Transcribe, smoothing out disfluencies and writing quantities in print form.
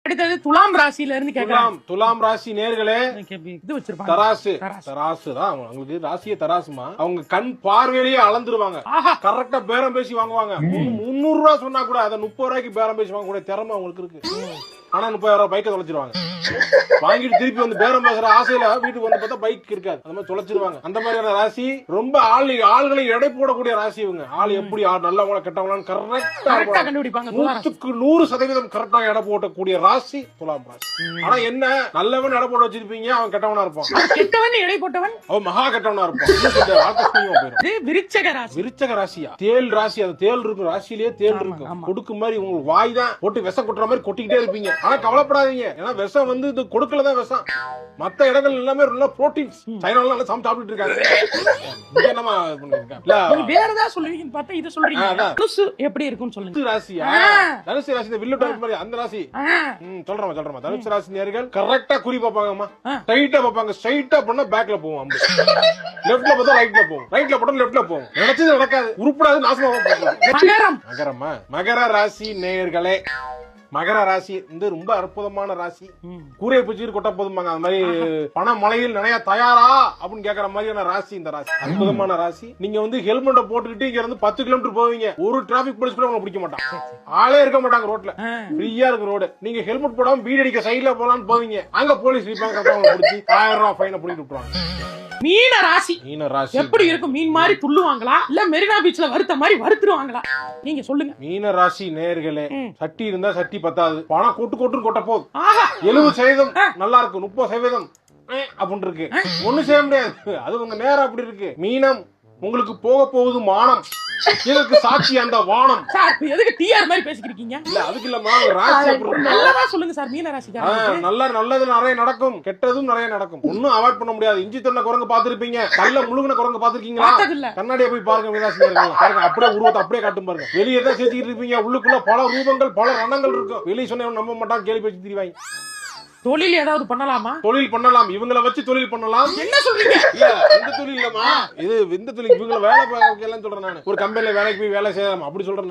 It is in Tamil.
அடுத்தது துலாம் ராசியில இருந்து கேட்கலாம். துலாம் ராசி நேர்களே, இது வச்சிருப்பாங்க தராசு. தராசு தான் அவங்களுக்கு ராசியே தராசுமா. அவங்க கண் பார்வையிலேயே அளந்துருவாங்க. கரெக்டா பேரம் பேசி வாங்குவாங்க. 300 ரூபாய் சொன்னா கூட அதை 30 ரூபாய்க்கு பேரம் பேசி வாங்க கூட திறமை அவங்களுக்கு இருக்கு. ஆனா 30,000 ரூபாய் பைக்கை தொலைச்சிருவாங்க. வாங்கிட்டு திருப்பி வந்து பேரம் பேசுற ஆசையில வீட்டுக்கு வந்து பார்த்தா பைக் இருக்காது. அந்த மாதிரி தொலைச்சிருவாங்க. அந்த மாதிரியான ராசி ரொம்ப ஆள்களை எடை போடக்கூடிய ராசி இவங்க. ஆள் எப்படி நல்லவங்களா கெட்டவங்களான்னு கரெக்டா கண்டுபிடிப்பாங்க. 100% கரெக்டா எடை போடக்கூடிய ராசி துலாம் ராசி. ஆனா என்ன, நல்லவன் எடை போட வச்சிருப்பீங்க, அவன் கெட்டவனா இருப்பான். கெட்டவன் எடை போட்டவன் அவன் மகா கெட்டவனா இருப்பான். விருச்சக ராசி. விருச்சக ராசியா? தேல் ராசி. அது தேல் இருக்கும், ராசியிலேயே தேல் இருக்கும். கொடுக்கு மாதிரி உங்களுக்கு வாய் தான் போட்டு விஷ கொட்டுற மாதிரி கொட்டிக்கிட்டே இருப்பீங்க. ஆனா கவலைப்படாதீங்க, ஏன்னா விஷம் வந்து இது கொடுக்கலதான் விஷம். மத்த இடங்கள் எல்லாமே நல்ல புரோட்டீன்ஸ். சைனால நல்லா சாப்பிட்டு இருக்காங்க. என்னமா வேற ஏதாவது சொல்லுவீங்கன்னு பார்த்தா இத சொல்றீங்க. தனுசு எப்படி இருக்கும்னு சொல்லுங்க. ராசியா? தனுசு ராசி இந்த வில்லு டைப் மாதிரி அந்த ராசி. சொல்றேன். தனுசு ராசி நேர்கள் கரெக்டா குறி பாப்பாங்கம்மா. டைட்டா பாப்பாங்க. ஸ்ட்ரைட்டா பண்ணா பேக்ல போவோம். அம்பு லெஃப்ட்ல பார்த்தா ரைட்ல போவோம். ரைட்ல போட்டா லெஃப்ட்ல போவோம். நினைச்சது நடக்காது. உருப்படாது, நாசமா போகும். மகரமா? மகர ராசி நேயர்களே, மகர ராசி வந்து ரொம்ப அற்புதமான ராசி. கூரையை பிடிச்சிட்டு கொட்ட போதுமாங்க. அந்த மாதிரி பண மலையில் நிறைய தயாரா அப்படின்னு கேக்குற மாதிரியான ராசி இந்த ராசி. அற்புதமான ராசி. நீங்க வந்து ஹெல்மெட்டை போட்டுக்கிட்டு இங்க இருந்து 10 கிலோமீட்டர் போவீங்க. ஒரு டிராபிக் போலீஸ் கூட உங்களை பிடிக்க மாட்டாங்க. ஆளே இருக்க மாட்டாங்க ரோட்ல. ஃப்ரீயா இருக்கு ரோடு. நீங்க ஹெல்மெட் போடாம பீடி அடிக்க சைட்ல போலான்னு போவீங்க. அங்க போலீஸ் நிப்பாங்க. 1000 ரூபாய் ஃபைனை பிடிக்கிட்டு விட்டுருவாங்க. மீன ராசி. மீன ராசி எப்படி இருக்கும்? மீன் மாதிரி துள்ளுவாங்களா இல்ல மெரினா பீச்ல வறுத்த மாதிரி வறுத்துருவாங்களா? நீங்க சொல்லுங்க. மீன ராசி நேயர்களே, சட்டி இருந்தா சட்டி பத்தாது. பணம் கொட்டு கொட்ட போகுது. 70% நல்லா இருக்கு, 30% அப்படின்னு இருக்கு. ஒண்ணு செய்ய முடியாது. அது உங்க நேரம் அப்படி இருக்கு. மீனம் உங்களுக்கு போக போகுது மானம். இதற்கு சாட்சி அந்த வானம். சார் எதுக்கு டிஆர் மாதிரி பேசிக்கிறீங்க? இல்ல அதுக்கு இல்லம்மா, ராசி அப்படி நல்லதா சொல்லுங்க சார். மீன ராசிக்காரங்க நல்லது நிறைய நடக்கும், கெட்டதும் நிறைய நடக்கும். ஒண்ணும் அவாய்ட் பண்ண முடியாது. இஞ்சி தொன்ன குரங்கு பாத்துருப்பீங்க, கல்ல முழுகுன குரங்கு பாத்துருக்கீங்களா? கண்ணாடியை போய் பாருங்க. மீனராசி பாருங்க, அப்படியே உருவத்தை அப்படியே காட்டும் பாருங்க. வெளியே தான் சேர்த்துக்கிட்டு இருப்பீங்க, உள்ளுக்குள்ள பல ரூபங்கள் பல ரணங்கள் இருக்கும். வெளியே சொன்ன நம்ப மாட்டான், கேள்வி பேசி திரிவாங்க. தொழில் ஏதாவது பண்ணலாமா? தொழில் பண்ணலாம். இவங்களை வச்சு தொழில் பண்ணலாம். என்ன சொல்றீங்க? இல்ல இந்த தொழில் இல்லமா, இது இந்த தொழில். இவங்களை வேலை பார்க்க எல்லாம் சொல்றேன். நான் ஒரு கம்பெனில வேலைக்கு போய் வேலை செய்யலாம் அப்படி சொல்றேன்.